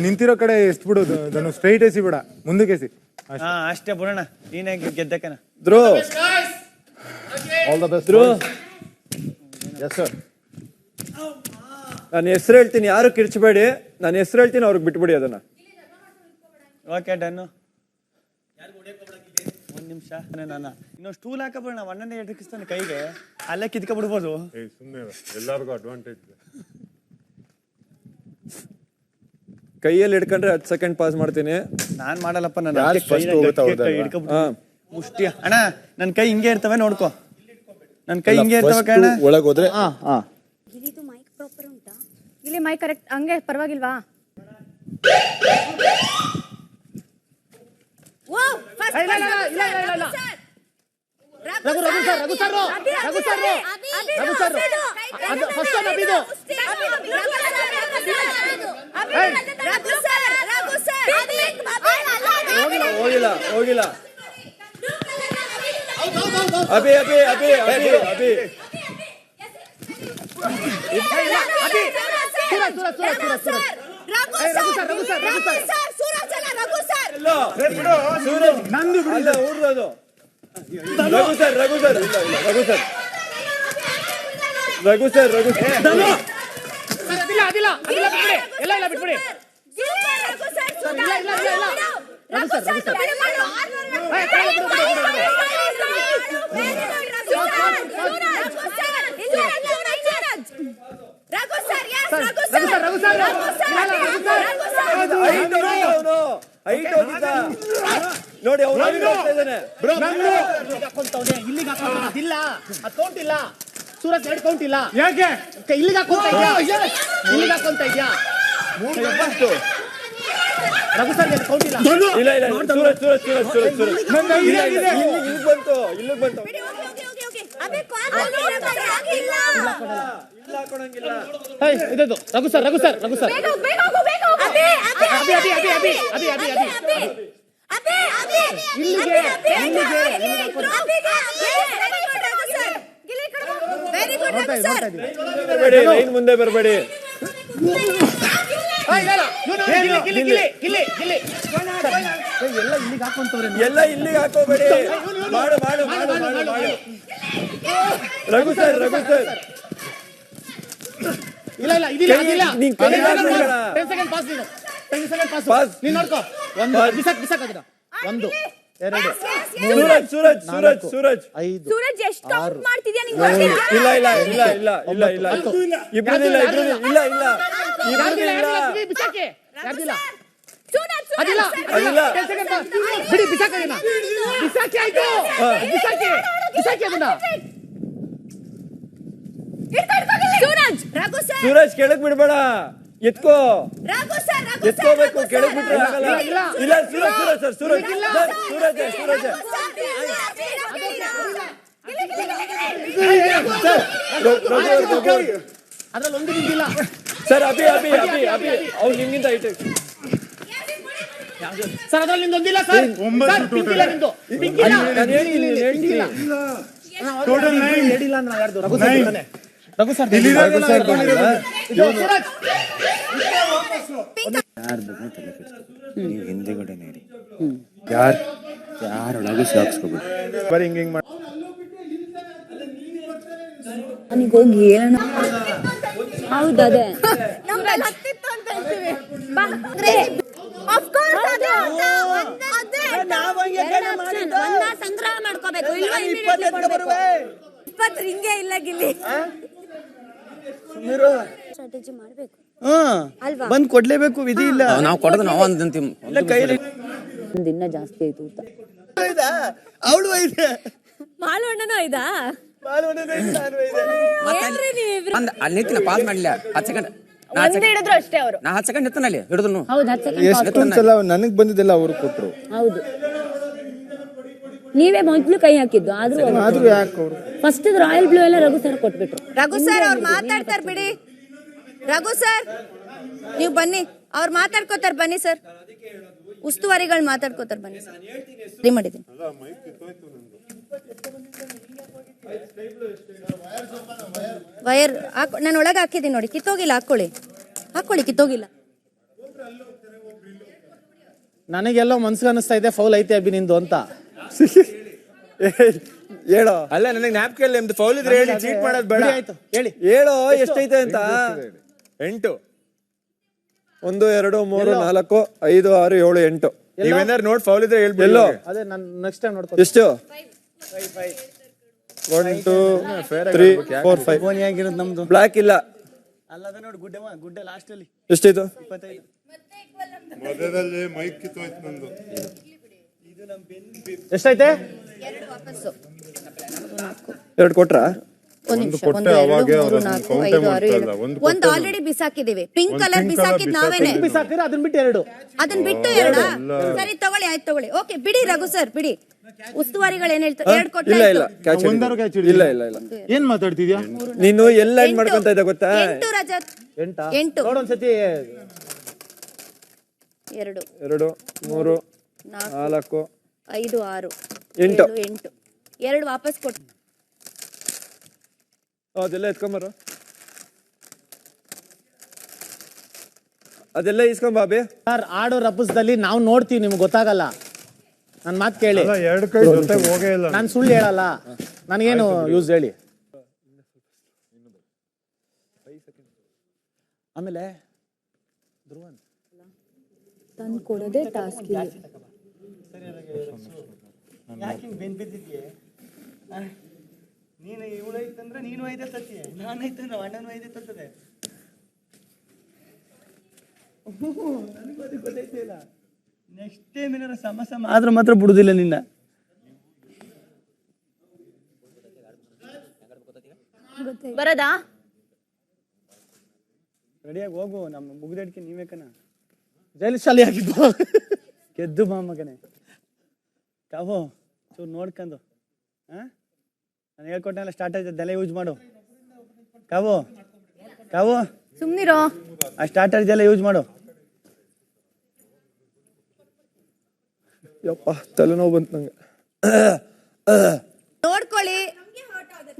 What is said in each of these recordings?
ನಿಂತಿರೋ ಕಡೆ ಎಷ್ಟು ಬಿಡೋದು ಅದನ್ನು ಸ್ಟ್ರೈಟ್ ಎಸಿ ಬಿಡ ಮುಂದಕ್ಕೆ ಎಸಿ ಅಷ್ಟೇ ಬಿಡೋಣ. ನೀನೇ ಗೆದ್ದಕ್ಕನ Dhruva. All the best Dhruva. Yes sir. ನಾನು ಹೆಸರು ಹೇಳ್ತೀನಿ, ಯಾರು ಕಿರ್ಚಬೇಡಿ. ನಾನು ಹೆಸರು ಹೇಳ್ತೀನಿ, ಅವ್ರಿಗೆ ಬಿಟ್ಬಿಡಿ ಅದನ್ನ. ಓಕೆ ಡನ್ನು. ಒಂದ್ ನಿಮಿಷ ನಾನು ಇನ್ನೊಂದು ಸ್ಟೂಲ್ ಹಾಕಬೇಡ. ಅಣ್ಣನೇ ಎಡಕಿಸ್ತಾನೆ ಕೈಗೆ, ಅಲ್ಲೇ ಕಿತ್ಕ ಬಿಡ್ಬೋದು. ಸುಮ್ಮನೆ ಎಲ್ಲರಿಗೂ ಅಡ್ವಾಂಟೇಜ್. ಕೈಯಲ್ಲಿ ಹಿಡ್ಕೊಂಡ್ರೆ 10 ಸೆಕೆಂಡ್ ಪಾಸ್ ಮಾಡ್ತೀನಿ. ನಾನ್ ಮಾಡಲ್ಲಪ್ಪ. ನಾನು ಮುಷ್ಟಿ ಅಣ್ಣ, ನನ್ ಕೈ ಹಿಂಗೆ ಇರ್ತವೆ ನೋಡ್ಕೋ. ನನ್ ಕೈ ಹಿಂಗೆ ಇರ್ತವೆ ಕಣ. ಒಳಗೆ ಹೋದ್ರೆ ಗಿಲಿದು ಮೈಕ್ ಪ್ರಾಪರ್ ಉಂಟಾ? ಗಿಲಿ ಮೈಕ್ ಕರೆಕ್ಟ್ ಹಂಗೆ ಪರವಾಗಿಲ್ವಾ? ಹೋಗಿಲ್ಲ. ಅಭಿ ರಘು ಸರ್ ನೋಡಿ ಸೂರಜ್ 2 ಕೌಂಟ್ ಇಲ್ಲ. ಯಾಕೆ ಇಲ್ಲಿಗೆ ಹಾಕೊಂತ ಇದ್ಯಾ? ರಘು ಸರ್ ಕೌಂಟ್ ಇಲ್ಲ. ಇಲ್ಲಿಗೆ ಬಂತು. ಇದದು ರಘು ಸರ್ ಮುಂದೆ ಬರಬೇಡಿ. ಎಲ್ಲ ಇಲ್ಲಿಗೆ ಹಾಕೋಬೇಡಿ. ಮಾಡು. ರಘು ಸರ್ ಇಲ್ಲ ನೀನ್ 10 ಸೆಕೆಂಡ್ ಪಾಸ್. 10 ಸೆಕೆಂಡ್ ಪಾಸ್ ನೀನ್ ನೋಡ್ಕೋ. ಬಿಸಾಕ್ ಅದನ್ನ. 1 2 ಸೂರಜ್ 5 ಸೂರಜ್ ಎಷ್ಟು ಕೌಂಟ್ ಮಾಡ್ತಿದ್ಯಾ ನಿಂಗೆ ಗೊತ್ತಿಲ್ಲ? ಇಲ್ಲ ಇಬ್ರದಿಲ್ಲ. ಬಿಸಾಕೆ ಯಾರ್ದಿಲ್ಲ. ಅದಿಲ್ಲ 10 ಸೆಕೆಂಡ್ ಪಾಸ್ ಬಿಡಿ. ಬಿಸಾಕೆ ಆಯ್ತು. ಬಿಸಾಕೆ ಅದನ್ನ. ಸೂರಜ್ ಕೆಳಗ್ ಬಿಡ್ಬೇಡ. ಎತ್ಕೋ. ಎತ್ಕೋಬೇಕು. ಕೆಳಗ್ ಬಿಟ್ರೆ ಆಗಲ್ಲ. ಇಲ್ಲ ಸೂರಜ್ ಅದ್ರಲ್ಲಿ ಒಂದು ನಿಂತಿಲ್ಲ ಸರ್. ಅಭಿ ಅವ್ರು ನಿಮ್ಗಿಂತ ಐಟ್ ಸರ್. ಅದ್ರಲ್ಲಿ ನಿಂದೊಂದಿಲ್ಲ ಸರ್. 9 ಟೋಟಲ್. ನಾನು ಹೇಳ್ತೀನಿ. ಟೋಟಲ್ 9 ಹೇಳಿಲ್ಲ ಅಂದ್ರೆ ಯಾರ್ದು? ರಘು ಸರ್ ನೀವು ಹಿಂದೆಗಡೆ ನೀಡಿ. ಯಾರೊಳಗೆ ಸಾಕ್ಸ್ಕೋಬೇಡಿ. ಬರೀ ಹಿಂಗ್ ಮಾಡಿ. ನನಗೆ ಹೋಗಿ ಹೇಳೋಣ. ಹೌದು ಅದೇ ಹತ್ತಿತ್ತು ಅಂತ ಹೇಳ್ತೀವಿ. ಸಂಗ್ರಹ ಮಾಡ್ಕೋಬೇಕು. 20 ಹಿಂಗೆ ಇಲ್ಲ ಗಿಲ್ಲಿ. ಸ್ಟ್ರಾಟಜಿ ಮಾಡ್ಬೇಕು ಅಲ್ವಾ? ಬಂದ್ ಕೊಡ್ಲೇಬೇಕು. ವಿಧಿ ಇಲ್ಲ. ನಾವು ಕೊಡೋದು ನಾವು ಅಂತೀವಿ. ಇನ್ನ ಜಾಸ್ತಿ ಆಯ್ತು ಊಟ. ಅವಳು ಐದೆ, ಮಾಲಣ್ಣನೂ ಐದಾ? ಅಲ್ಲಿ ನಿಂತಿನ ಪಾಸ್ ಮಾಡ್ಲಿಲ್ಲ. 10 ಸೆಕೆಂಡ್ ಹಿಡಿದ್ರು ಅಷ್ಟೇ ಅವರು. ನಾ 10 ಸೆಕೆಂಡ್ ನಿಂತನಲ್ಲಿ ಹಿಡಿದ್ರು. ಹೌದು 10 ಸೆಕೆಂಡ್. ಎಷ್ಟೊಂದ್ಸಲ ನನಗ್ ಬಂದಿದ್ದೆಲ್ಲ ಅವ್ರು ಕೊಟ್ರು. ಹೌದು ನೀವೇ ಮೊದ್ಲು ಕೈ ಹಾಕಿದ್ದು. ಆದ್ರೂ ಯಾಕೆ ಅವ್ರು ಫಸ್ಟ್ ರಾಯಲ್ ಬ್ಲೂ ಎಲ್ಲ ರಘು ಸರ್ ಕೊಟ್ಬಿಟ್ರು. ರಘು ಸರ್ ಅವ್ರು ಮಾತಾಡ್ತಾರೆ ಬಿಡಿ. ರಘು ಸರ್ ನೀವು ಬನ್ನಿ, ಅವ್ರು ಮಾತಾಡ್ಕೋತಾರೆ ಬನ್ನಿ ಸರ್. ಉಸ್ತುವಾರಿಗಳು ಮಾತಾಡ್ಕೋತಾರೆ ಬನ್ನಿ ಸರ್. ರೆಡಿ ಮಾಡಿದ್ದೀನಿ. ವೈರ್ ನಾನು ಒಳಗೆ ಹಾಕಿದ್ದೀನಿ ನೋಡಿ. ಕಿತ್ತೋಗಿಲ್ಲ. ಹಾಕೊಳ್ಳಿ ಕಿತ್ತೋಗಿಲ್ಲ. ನನಗೆಲ್ಲೋ ಮನ್ಸಿಗೆ ಅನಿಸ್ತಾ ಇದೆ ಫೌಲ್ ಐತೆ ಅಭಿ ನಿಂದು ಅಂತ. ಹೇಳೋ ಅಲ್ಲ ನನಗೆ ಜ್ಞಾಪಕ ನಿಮ್ದು ಫೌಲ್ ಇದ್ರೆ ಹೇಳಿ, ಚೀಟ್ ಮಾಡೋದು ಬೇಡ. ಆಯ್ತು ಹೇಳಿ. ಹೇಳೋ ಎಷ್ಟೈತೆ ಅಂತ. 8. 1 2 3 4 5 6 7 8. ನೀವೇನಾದ್ರು ನೋಡ್ ಫೌಲ್ ಇದ್ರೆ ಹೇಳ್ಬಿಡಿ. ಎಲ್ಲೋ ಅದೇ ನಾನು ನೆಕ್ಸ್ಟ್ ಟೈಮ್ ನೋಡ್ಕೊ. ಎಷ್ಟು? 1 2 3 4 5. ಬೋನಿ ಆಗಿರೋದು ನಮ್ದು. ಬ್ಲಾಕ್ ಇಲ್ಲ. ಅಲ್ಲ ಅದ ನೋಡಿ ಗುಡ್ಡೆ ಲಾಸ್ಟ್ ಅಲ್ಲಿ ಎಷ್ಟಾಯ್ತು? 25. ಮಧ್ಯದಲ್ಲಿ ಮೈಕ್ ಕಿತ್ತೋಯ್ತು ನಂದು. ಎಷ್ಟೈತೆ? 2 ವಾಪಸ್ಸು. 2 ಕೊಟ್ರಾ? ಒಂದ್ ನಿಮಿಷ. ಕೊಟ್ಟೆ 1 2 ಅವಾಗೆ 3 ಅವ್ರು 4 ಕೌಂಟೇ 5 6 ಮಾಡ್ತಾ 7. ಇಲ್ಲ. ಒಂದು ಆಲ್ರೆಡಿ ಬಿಸಾಕಿದೀವಿ. ಪಿಂಕ್ ಕಲರ್ ಬಿಸಾಕಿದ್ ನಾವೇನೆ. ಬಿಸಾಕಿದ್ರೆ ಅದನ್ನ ಬಿಟ್ಟು 2. ಅದನ್ನ ಬಿಟ್ಟು 2. ಸರಿ ತಗೊಳ್ಳಿ, ಆಯ್ತು ತಗೊಳ್ಳಿ. ಓಕೆ ಬಿಡಿ ರಘು ಸರ್ ಬಿಡಿ. ಉಸ್ತುವಾರಿಗಳು ಏನ್ ಹೇಳ್ತಾರೆ? 2 ಕೊಟ್ಟ ಇಲ್ಲ ಇಲ್ಲ ಕ್ಯಾಚ್ ಒಂದಾರು catch ಇಲ್ಲ ಇಲ್ಲ ಇಲ್ಲ. ಏನ್ ಮಾತಾಡ್ತಿದ್ಯಾ? ನೀನು ಎಲ್ಲ ಏನ್ ಮಾಡ್ಕೊಂತ ಇದ್ದ ಗೊತ್ತಾ? 8 ರಜತ್. 8 ನೋಡೊಂದ್ಸತಿ. 2 2 3 4 5 6 8. 8. 2 ವಾಪಸ್ ಕೊಟ್ಟು. ಅದೆಲ್ಲ ಎತ್ಕೊಂಬರು. ಅದೆಲ್ಲ ಇಸ್ಕೊಂಬಾಬಿ. ಸರ್ ಆಡೋ ರಬ್ಬಸ್ದಲ್ಲಿ ನಾವು ನೋಡ್ತೀವಿ, ನಿಮ್ಗೆ ಗೊತ್ತಾಗಲ್ಲ. ನನ್ನ ಮಾತು ಕೇಳಿ. ಅಲ್ಲ 2 ಕೈ ಜೊತೆ ಹೋಗೇ ಇಲ್ಲ. ನಾನು ಸುಳ್ಳು ಹೇಳಲ್ಲ. ನನಗೇನು ಯೂಸ್ ಹೇಳಿ. ಆಮೇಲೆ ತಂದು ಕೊಡೋದೇ ಟಾಸ್ಕ್ ಇಲ್ಲಿ. ನೀನು ಇವಳೈತಂದ್ರೆ ನೀನು ಐದೆ ಸತ್ಯ, ನಾನೈತಂದ್ರೆ ಅಣ್ಣನೂ ಐದೆ ತತ್ತದೆ. ನನಗೂ ಅದು ಗೊತ್ತೈತೆ ಇಲ್ಲ. ನೆಕ್ಸ್ಟ್ ಟೈಮ್ ಏನಾರ ಸಮ ಆದ್ರೆ ಮಾತ್ರ ಬಿಡುದಿಲ್ಲ ನಿನ್ನ. ಬರದಾ? ರೆಡಿಯಾಗಿ ಹೋಗು, ನಮ್ಮ ಮುಗಿದಡ್ಕೆ ನೀವೇ ಕಣ. ಜೈಲಶಾಲಿ ಆಗಿದ್ದು ಗೆದ್ದು ಬಾ ಮಗನೇ. ಕಾವು ಚೂರು ನೋಡ್ಕೊಂಡು ನಾನು ಹೇಳ್ಕೊಟ್ಟೆಲ್ಲ ಸ್ಟಾರ್ಟ್ ಆಯ್ತು, ಅದೆಲ್ಲ ಯೂಸ್ ಮಾಡು. ಕಾವು ಕಾವು ಸುಮ್ನಿರೋ. ಆ ಸ್ಟಾರ್ಟರ್ಸ್ ಎಲ್ಲ ಯೂಸ್ ಮಾಡು. ಯಪ್ಪ ತಲೆನೋವು ಬಂತು ನಂಗೆ. ನೋಡ್ಕೊಳ್ಳಿ,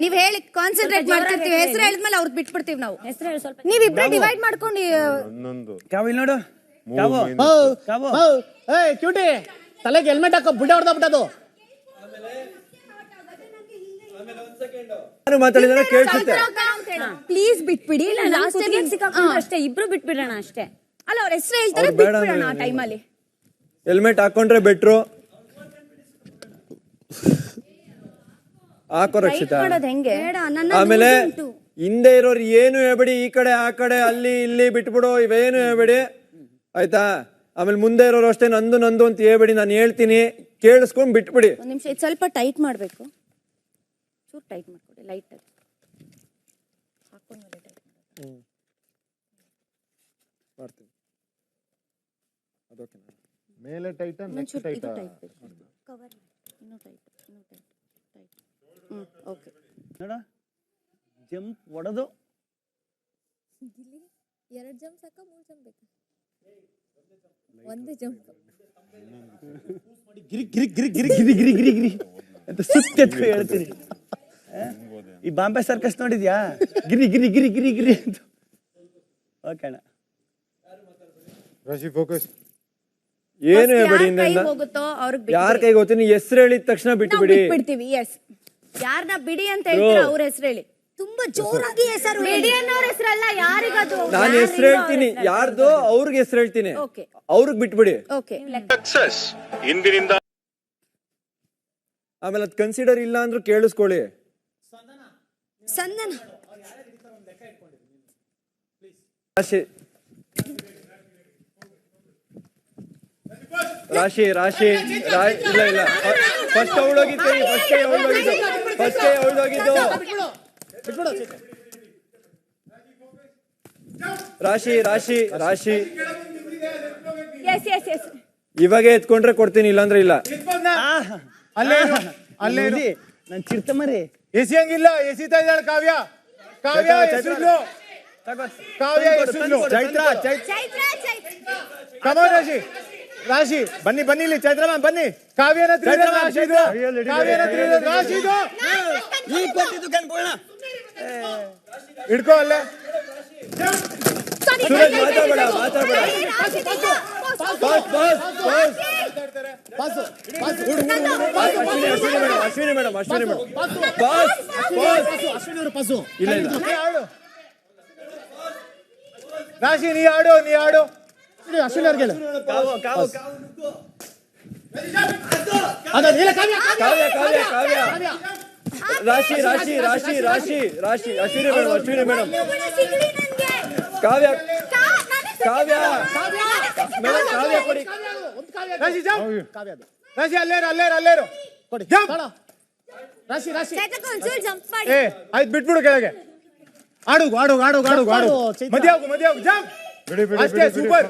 ನೀವ್ ಹೇಳಿ ಕಾನ್ಸಂಟ್ರೇಟ್ ಮಾಡ್ತಿರ್ತೀವಿ. ಹೆಸರು ಹೇಳಿದ್ಮೇಲೆ ಅವ್ರದ್ದು ಬಿಟ್ಬಿಡ್ತೀವಿ ನಾವು. ಹೆಸರು ಹೇಳಿ ಸ್ವಲ್ಪ. ನೀವಿಬ್ರೆ ಡಿವೈಡ್ ಮಾಡ್ಕೊಂಡು ಹನ್ನೊಂದು ಕಾವು ಇಲ್ಲಿ ನೋಡು. ಕಾವು ಕಾವು ಏಯ್ ಕ್ಯೂಟಿ, ತಲೆಗೆ ಹೆಲ್ಮೆಟ್ ಹಾಕೋ, ಬುಡ್ಡೆ ಹೊಡೆದೋಗ್ಬಿಟ್ಟದು. ನಾನು ಮಾತಾಡಿದ್ರೆ ಕೇಳಿಸುತ್ತೆ. ಪ್ಲೀಸ್ ಬಿಟ್ಬಿಡಿ. ಲಾಸ್ಟ್ ಟೈಮ್ ಅಷ್ಟೇ, ಇಬ್ರು ಬಿಟ್ಬಿಡೋಣ ಅಷ್ಟೇ. ಅಲ್ಲ ಅವ್ರ ಹೆಸರು ಹೇಳ್ತಾರೆ, ಬಿಟ್ಬಿಡೋಣ ಆ ಟೈಮಲ್ಲಿ. ಹೆಲ್ಮೆಟ್ ಹಾಕೊಂಡ್ರೆ ಬೆಟ್ರು. ಹಾಕೋ ರಕ್ಷಿತಾ. ಮಾಡೋದು ಹೆಂಗೆ? ಆಮೇಲೆ ಹಿಂದೆ ಇರೋರು ಏನು ಹೇಳ್ಬೇಡಿ, ಈ ಕಡೆ ಆ ಕಡೆ ಅಲ್ಲಿ ಇಲ್ಲಿ ಬಿಟ್ಬಿಡು, ಇವೇನು ಹೇಳ್ಬೇಡಿ ಆಯ್ತಾ. ಆಮೇಲೆ ಮುಂದೆ ಇರೋರು ಅಷ್ಟೇ ನಂದು ನಂದು ಅಂತ ಹೇಳ್ಬೇಡಿ, ನಾನು ಹೇಳ್ತೀನಿ ಕೇಳಿಸ್ಕೊಂಡ್ ಬಿಟ್ಬಿಡಿ. ಒಂದ್ ನಿಮಿಷ, ಇದು ಸ್ವಲ್ಪ ಟೈಟ್ ಮಾಡ್ಬೇಕು. ಚೂರು ಟೈಟ್ ಮಾಡ್ಕೊಡಿ, ಲೈಟ್ ಆಗಿ ಹಾಕೊಂಡ್ಮೇಲೆ ಟೈಟ್ ಮಾಡ್ತೀನಿ. ಅದಕ್ಕೆ ಮೇಲೆ ಟೈಟ್ ನೆಕ್ಸ್ಟ್ ಟೈಟ್. ಕವರ್ ಇನ್ನೂ ಟೈಟ್, ಇನ್ನೂ ಟೈಟ್ ಟೈಟ್. ಓಕೆ ನೋಡ, ಜಂಪ್ ಹೊಡೆದು 2 ಜಂಪ್ ಸಾಕ 3 ಜಂಪ್ ಬೇಕಾ? ಒಂದೇ ಜಂಪ್. ಗಿರಿ ಗಿರಿ ಗಿರಿ ಗಿರಿ ಗಿರಿ ಗಿರಿ ಗಿರಿ ಗಿರಿ ಅಂತ ಸುತ್ತೆತ್ಕೊ ಹೇಳ್ತೀನಿ. ಈ ಬಾಂಬೆ ಸರ್ಕಸ್ ನೋಡಿದ್ಯಾ? ಗಿರಿ ಗಿರಿ ಗಿರಿ ಗಿರಿ ಗಿರಿ ಅಂತ. ಓಕೆ ಅಣ್ಣ, ರಾಶಿ ಫೋಕಸ್. ಏನು ಹೇಳ್ಬೇಡಿ, ಕೈ ಹೋಗುತ್ತೋ ಅವ್ರಿಗೆ ಯಾರ ಕೈಗೆ ಹೋಗ್ತೀನಿ ಹೆಸರು ಹೇಳಿದ ತಕ್ಷಣ ಬಿಟ್ಬಿಡಿ. ಬಿಡ್ತೀವಿ. ಎಸ್, ಯಾರನ್ನ ಬಿಡಿ ಅಂತ ಹೇಳ್ತೀರಾ ಅವ್ರ ಹೆಸರು ಹೇಳಿ. ತುಂಬಾ ಜೋರಾಗಿ ಹೆಸರು ಬಿಡಿ ಅನ್ನೋರ ಹೆಸರಲ್ಲ, ಯಾರಿಗದು? ನಾನು ಹೆಸರು ಹೇಳ್ತೀನಿ, ಯಾರ್ದು ಅವ್ರಿಗೆ ಹೆಸರು ಹೇಳ್ತೀನಿ, ಓಕೆ ಅವ್ರಿಗೆ ಬಿಟ್ಬಿಡಿ. ಓಕೆ. ಆಮೇಲೆ ಅದ್ ಕನ್ಸಿಡರ್ ಇಲ್ಲ ಅಂದ್ರೂ ಕೇಳಿಸ್ಕೊಳ್ಳಿ. ಸಂದನ ರಾಶಿ ರಾಶಿ ರಾಶಿ ಇಲ್ಲ ಇಲ್ಲ, ಫಸ್ಟ್ ಅವಳೋಗಿದ್ದು, ಫಸ್ಟೇ ಅವಳೋಗಿದ್ದು, ಫಸ್ಟೇ ಅವಳೋಗಿದ್ದು. ರಾಶಿ ರಾಶಿ ರಾಶಿ ಎಸ್ ಎಸ್ ಎಸ್. ಇವಾಗ ಎತ್ಕೊಂಡ್ರೆ ಕೊಡ್ತೀನಿ, ಇಲ್ಲಾಂದ್ರೆ ಇಲ್ಲ. ಅಲ್ಲೇ ನಾನು ಚಿರ್ತಮರಿ ಎಸಿ ಹಂಗಿಲ್ಲ, ಎಸಿತಾ ಇದ್ದಾಳೆ ಕಾವ್ಯ. ಕಾವ್ಯ ಎಸಿದ್ಲು, ಕಾವ್ಯ ಎಸಿದ್ಲು. ಚೈತ್ರ ಕಮ ರಾಶಿ, ರಾಶಿ ಬನ್ನಿ ಬನ್ನಿ ಇಲ್ಲಿ. ಚೈತ್ರ ಮ್ಯಾಮ್ ಬನ್ನಿ. ಕಾವ್ಯನ ರಾಶಿದು, ಕಾವ್ಯನ ರಾಶಿದು ಈ ಕೊಟ್ಟಿದ್ದು ಕಣ್ಕೊಳ್ಳ. ಹಿಡ್ಕೋ ಅಲ್ಲೇ. ಸೂರಜ್ ಮಾತಾಡ್ಬೇಡ ಮಾತಾಡ್ಬೇಡ ಅಶ್ವಿನಿ ಮೇಡಮ್ ಬಾಸ್ ಇಲ್ಲ ಇಲ್ಲ ರಾಶಿ ನೀ ಆಡು ಅಶ್ವಿನಿ ಅವ್ರಿಗೆ ಹೇಳು. ಕಾವ್ಯ ರಾಶಿ ಅಶ್ವಿನಿ ಮೇಡಮ್ ಕಾವ್ಯ ಮೇಡಮ್ ಕಾವ್ಯ ಕೊಡಿ ರಾಶಿ ರಾಶಿ ಅಲ್ಲೇರು ಕೊಡಿ ರಾಶಿ ಒಂಚೂರು ಜಂಪ್ ಮಾಡಿ. ಆಯ್ತು ಬಿಟ್ಬಿಡು ಕೆಳಗೆ. ಆಡು ಮಧ್ಯ ಜಂಪ್ ಅಷ್ಟೇ ಸೂಪರ್.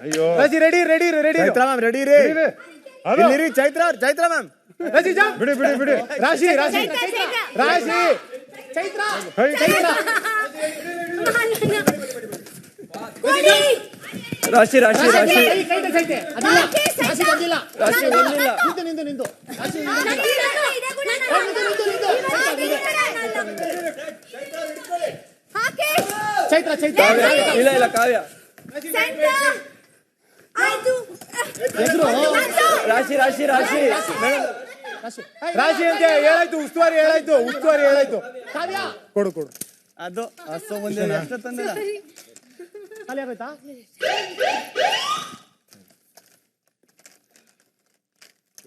ಅಯ್ಯೋ ರಾಶಿ ರೆಡಿ ಚೈತ್ರ ಮ್ಯಾಮ್ ರೆಡಿ ರೀ ಚೈತ್ರ ಮ್ಯಾಮ್ ರಾಶಿ ಜಂಪ್ ಬಿಡಿ ರಾಶಿ ಚೈತ್ರ ರಾಶಿ ಒಂದಿಲ್ಲ ಕಾವ್ಯ ಇಲ್ಲ ಕಾವ್ಯ ರಾಶಿ ಮೇಡಮ್ ರಾಶಿ ಅಂತ ಹೇಳಾಯ್ತು. ಉಸ್ತುವಾರಿ ಹೇಳಾಯ್ತು. ಕೊಡು ಅದು ಅಷ್ಟು ಮುಂದೆ ಅಷ್ಟು ತಂದಿಲ್ಲ. ಖಾಲಿ ಆಗೋಯ್ತಾ?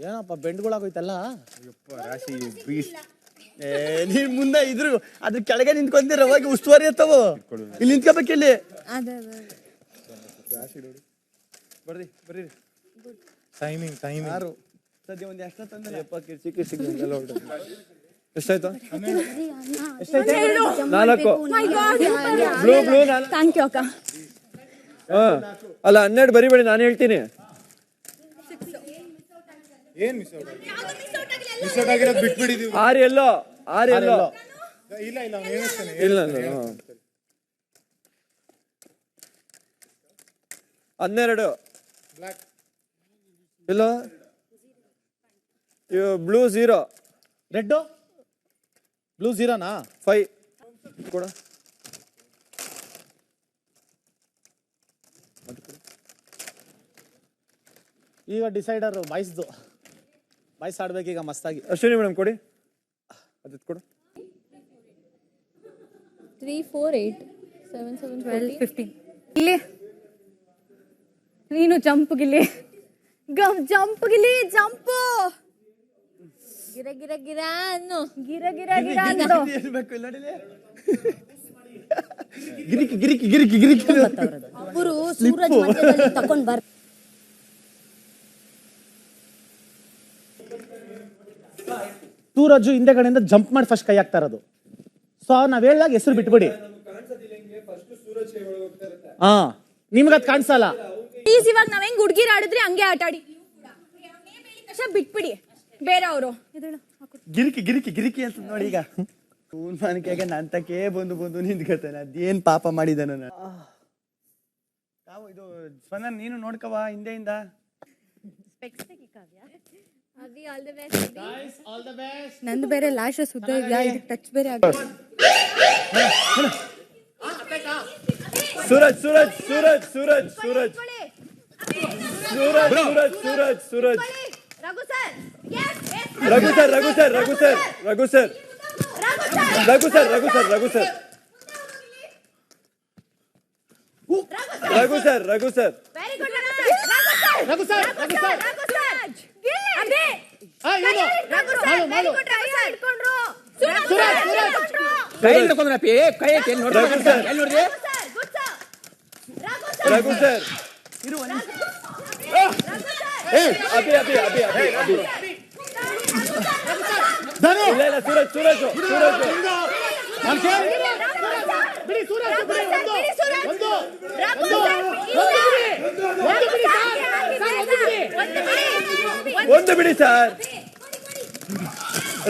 ಏನಪ್ಪ ಬೆಂಡ್ಗಳಾಗೋಯ್ತಲ್ಲ. ರಾಶಿ ನೀನ್ ಮುಂದೆ ಅದ್ರ ಕೆಳಗೆ ನಿಂತ್ಕೊಂತೀರ ಹೋಗಿ ಉಸ್ತುವಾರಿ ಇರ್ತಾವ. ಇಲ್ಲಿ ನಿಂತ್ಕೋಬೇಕು ಇಲ್ಲಿ. ಬರ್ರಿ ಟೈಮಿಂಗ್ ಯಾರು ಸದ್ಯ ಒಂದು ಎಷ್ಟು ತಂದಿಲ್ಲ. ಎಷ್ಟಾಯ್ತು? 4 ಬ್ಲೂ ಥ್ಯಾಂಕ್ ಯು ಅಕ್ಕ. ಅಲ್ಲ 12 ಬರಿಬೇಡಿ ನಾನು ಹೇಳ್ತೀನಿ. ಏನ್ ಮಿಸ್ ಔಟ್ ಆಗಿರೋದು ಬಿಟ್ಬಿಡಿದೀವಿ. 6 ಎಲ್ಲೋ ಇಲ್ಲ ಇಲ್ಲ 12 ಬ್ಲಾಕ್ ಇಲ್ಲ ಬ್ಲೂ 0 ರೆಡ್ ಬ್ಲೂ 0ನಾ 5 ಕೊಡ. ಈಗ ಡಿಸೈಡರ್ ಬಾಯ್ಸ್ ಆಡ್ಬೇಕೀಗ ಮಸ್ತಾಗಿ. ಅಶ್ವಿನಿ ಮೇಡಮ್ ಕೊಡಿ ಅದು ಕೊಡು. 3, 4, 8, 7, 7, 12, 15 ಇಲ್ಲಿ ನೀನು ಜಂಪ್ ಗಿಲಿ ಜಂಪು ಗಿರ ಗಿರ ಗಿರ ಅನ್ನು ಗಿರ ಅಂತ ಹೇಳ್ಬೇಕು ನೋಡಿಲೆ. ಗಿರಿಕಿ ಅವರು ಸೂರಜ್ ಮಧ್ಯದಲ್ಲಿ ತಕೊಂಡ್ ಬರ್. ಸೂರಜ್ ಹಿಂದೆ ಕಡೆಯಿಂದ ಜಂಪ್ ಮಾಡಿ ಫಸ್ಟ್ ಕೈ ಹಾಕ್ತಾ ಇರೋದು. ಸೊ ನಾವ್ ಹೇಳಿದಾಗ ಹೆಸರು ಬಿಟ್ಬಿಡಿ. ನಿಮ್ಗದ್ ಕಾಣಿಸಲ್ಲ. ಪ್ಲೀಸ್ ಇವಾಗ ನಾವ್ ಹೆಂಗ್ ಹುಡುಗಿರ್ ಆಡಿದ್ರೆ ಹಂಗೆ ಆಟ ಆಡಿ ಬಿಟ್ಬಿಡಿ. ಬೇರೆ ಅವರು ಗಿರಿಕಿ ಅಂತ ನೋಡಿ. ಈಗ ಮಾನಿಕೆಗೆ ನನ್ ತಕೇ ಬಂದು ನಿಂತ್ಕೊತಾನೆ. ಅದೇನ್ ಪಾಪ ಮಾಡಿದ ನಾನು. ಇದು ಸ್ಪಂದನ್ ನೀನು ನೋಡ್ಕವಾ ಹಿಂದೆಯಿಂದ. ನಂದು ಬೇರೆ ಲಾಶಸ್ ಉದ್ದ ಇದೆಯಾ, ಇದಕ್ಕೆ ಟಚ್ ಬೇರೆ ಆಗುತ್ತೆ. ಸೂರಜ್ ರಘು ಸರ್ ಕೈ ಹಿಡ್ಕೊಂಡ್ರಪ್ಪಿ ಕೈ ಐತಿ ಎಲ್ಲಿ ನೋಡ್ರಿ ರಘು ಸರ್ ಅಭಿ ಇಲ್ಲ ಸೂರಜ್ ಒಂದು ಬಿಡಿ ಸರ್.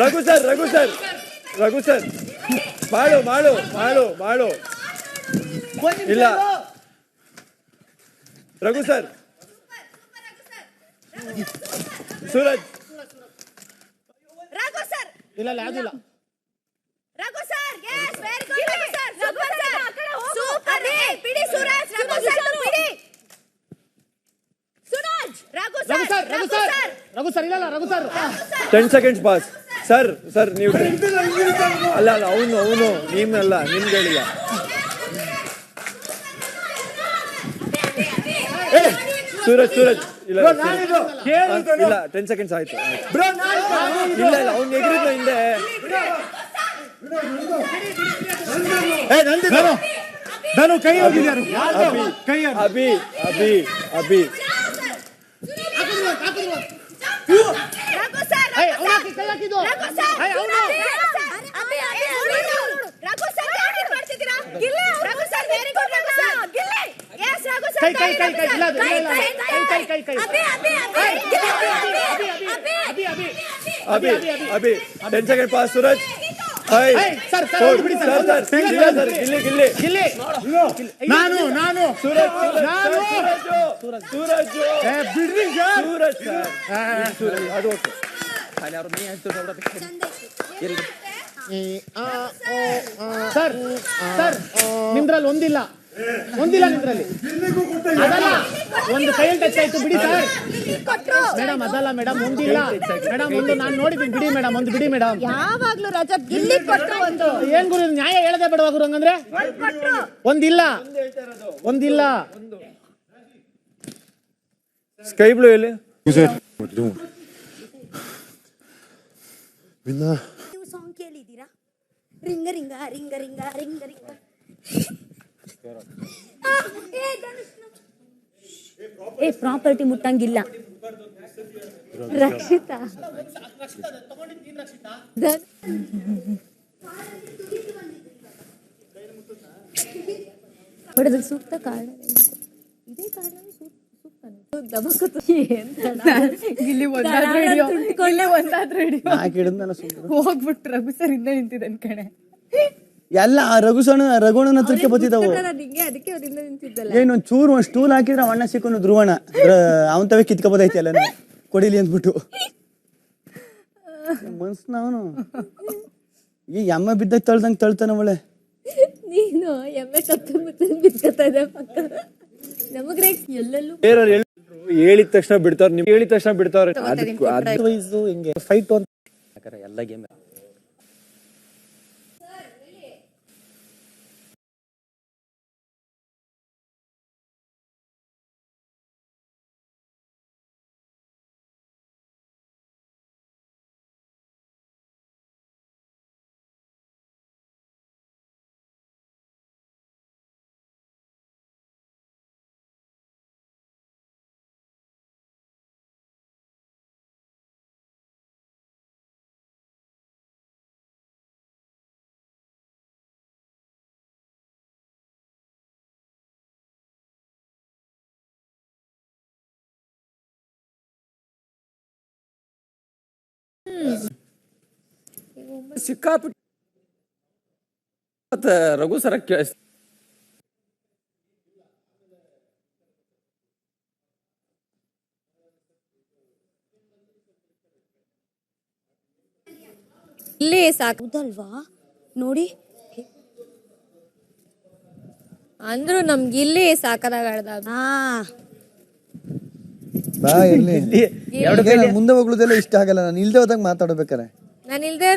ರಘು ಸರ್ ಮಾಡು ಇಲ್ಲ ರಘು ಸರ್ ಸೂರಜ್ ಇಲ್ಲ ಯಾವ್ದಿಲ್ಲ. Raghu sir, yes, very good, Raghu sir, super sir, ಬಿಡಿ ಸುರಾಜ್, ರಘು ಸರ್ ಬಿಡಿ. ಸುರಾಜ್, ರಘು ಸರ್, ರಘು ಸರ್ ಇಲ್ಲ Raghu sir 10 seconds pass. Sir ನೀವು ಅಲ್ಲ ಅವನು ನಿಮ್ನಲ್ಲ, ನಿಮ್ಗೆ ಹೇಳಿಲ್ಲ. ಸೂರಜ್ ಇಲ್ಲ 10 seconds ಆಯ್ತು. ಇಲ್ಲ ಅವ್ನು ಎಗರಿದ್ನ ಹಿಂದೆ. ನಾನು ಕೈ ಹೋಗಿದ್ಯಾರು ಅಭಿ ರಘು ಸರ್, ರಘು ಸರ್ ಯಾಕೆ ಮಾಡ್ತಿದ್ದೀರಾ? Gilli Raghu sir very good. Raghu sir Gilli yes Raghu sir ಕೈ ಇಲ್ಲ Abhi 10 seconds pass. Suraj sir ಬಿಡಿ ಸರ್ ಗಿಲ್ಲಿ ನಾನು ಸೂರಜ್ ಬಿಡ್ರಿ ಸೂರಜ್ ಅದು ಓಕೆ. ಸರ್ ನಿಮ್ದ್ರಲ್ಲಿ ಒಂದಿಲ್ಲ ನಿಮ್ದ್ರಲ್ಲಿ ಅದಲ್ಲ, ಒಂದು ಕೈಯಲ್ಲಿ ಟಚ್ ಆಯ್ತು ಬಿಡಿ ಸರ್. ಮೇಡಮ್ ಅದಲ್ಲ ಮೇಡಮ್, ಒಂದಿಲ್ಲ ಮೇಡಮ್, ಒಂದು ನಾನು ನೋಡಿದ್ದೀನಿ ಬಿಡಿ ಮೇಡಮ್, ಒಂದು ಬಿಡಿ ಮೇಡಮ್. ಯಾವಾಗ್ಲೂ ರಜಬ್ ಗಿಲ್ಲಿ ಕೊಟ್ರು ಒಂದು. ಏನ್ ಗುರು ಇದು ನ್ಯಾಯ ಹೇಳದೆ ಬೇಡವಾ ಗುರು? ಹಂಗಂದ್ರೆ ಒಂದಿಲ್ಲ ಸ್ಕೈ ಬ್ಲೂ ಎಲ್ಲಿ? ನೀವು ಸಾಂಗ್ ಕೇಳಿದ್ದೀರಾ? ರಿಂಗ ರಿಂಗ ರಿಂಗ ರಿಂಗ ರಿಂಗ ರಿಂಗ. ಪ್ರಾಪರ್ಟಿ ಮುಟ್ಟಂಗಿಲ್ಲ. ರಕ್ಷಿತಾ ಬಡದ ಸೂಕ್ತ ಕಾರಣ ಇದೇ ಕಾರಣ. ಹೋಗ್ಬಿಟ್ಟು ರಘು ಸರ್ ಇಂದ ನಿಂತಿದ್ದಾನೆ ಕಣೆ. ಎಲ್ಲ ರಘುವಣ್ಣನ ಹತ್ರಕ್ಕೆ ಬತ್ತಿದವು. ಅದಕ್ಕೆ ಅವರಿಂದ ನಿಂತಿದ್ದಲ್ಲ. ಏನೊಂದ್ ಚೂರು ಒಂದ್ ಸ್ಟೂಲ್ ಹಾಕಿದ್ರೆ ಅಣ್ಣ ಸಿಕ್ಕೊಂಡು ಧ್ರುವಣ ಅವನ್ ತವೇ ಕಿತ್ಕೋಬೋದೈತಿ ಎಲ್ಲ ಕೊಡಿಲಿ ಅಂದ್ಬಿಟ್ಟು ಮನ್ಸ್ನ ಅವನು ಈ ಎಮ್ಮೆ ಬಿದ್ದ ತಳ್ದಂಗ್ ತಳ್ತಾನ ಒಳ್ಳೆ. ನೀನು ಎಮ್ಮೆ ಬಿತ್ಕೊತಾ ಇದೆ ನಮಗ್ರೆ ಎಲ್ಲೆಲ್ಲೂ ಹೇಳಿದ ತಕ್ಷಣ ಬಿಡ್ತಾರ. ನೀವು ಹೇಳಿದ ತಕ್ಷಣ ಬಿಡ್ತಾವ್ರೆ. ಹಿಂಗೆ ಫೈಟ್ ಅಂತ ಎಲ್ಲ ಗೇಮ್. ಸಿಕ್ಕಾಪಟ್ಟೆ ರಘು ಸರ ಇಲ್ಲೇ ಸಾಕುದಲ್ವಾ ನೋಡಿ. ಅಂದ್ರು ನಮ್ಗೆ ಇಲ್ಲಿ ಸಾಕದಾಗಳ್ದ. ಬಾ ಇರ್ಲಿ. ಮುಂದೆ ಹೋಗ್ಲುದೆಲ್ಲ ಇಷ್ಟ ಆಗಲ್ಲ. ನಾನು ಇಲ್ದೇ ಹೋದಾಗ ಮಾತಾಡ್ಬೇಕಾರೆ ನಾನು ಇಲ್ದೇ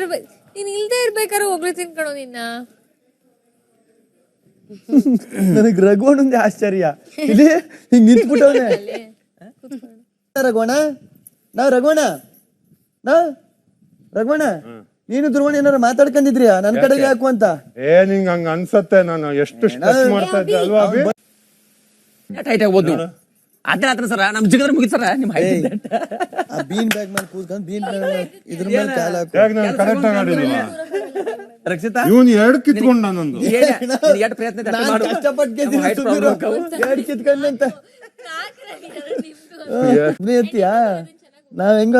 ನೀನ್ ಇಲ್ದೇ ಇರ್ಬೇಕಾದ್ರೆ ಹೋಗ್ಲಿ ತಿನ್ಕೊಳೋ ನಿನ್ನ. ನನಗ್ ರಘುವಣ್ಣಂದೇ ಆಶ್ಚರ್ಯ. ಇಲ್ಲಿ ಹಿಂಗ್ ನಿಂತ್ಬಿಟ್ಟವನೆ. ರಘುವಣ ನೀನು ಧ್ರುವಣ ಏನಾರ ಮಾತಾಡ್ಕೊಂಡಿದ್ರಿಯಾ ನನ್ ಕಡೆಗೆ ಯಾಕು ಅಂತ? ನಿಂಗ್ ಹಂಗ ಅನ್ಸತ್ತೆ. ನಾನು ಎಷ್ಟು ಸ್ಟ್ರೆಸ್ ಮಾಡ್ತಾ ಇದ್ದೆ ಅಲ್ವಾ ಅಭಿ? ಟೈಟ್ ಆಗ್ಬೋದು ನೀವು. ಆತರ ಸರ ನಮ್ ಜಿಗದ್ರ ಮುಗಿತ್ ಸರ ನಿಮ್ ಬೀನ್ ಬ್ಯಾಗ್ ಮೇಲೆ ಕೂತ್ಕೊಂಡು ಬೀನ್ ಬ್ಯಾಗ್ ಇದ್ರ ಮೇಲೆ ಕಾಲ ಕರೆಕ್ಟ್ ಆಡಿಲ್ವಾ? ರಕ್ಷಿತಾ ಇವನು ಎರಡು ಕಿತ್ಕೊಂಡ ನಂದು. ಎರಡು ಪ್ರಯತ್ನ ಎರಡು ಕಿತ್ಕೊಂಡಂತ ನಾವ್ ಹೆಂಗ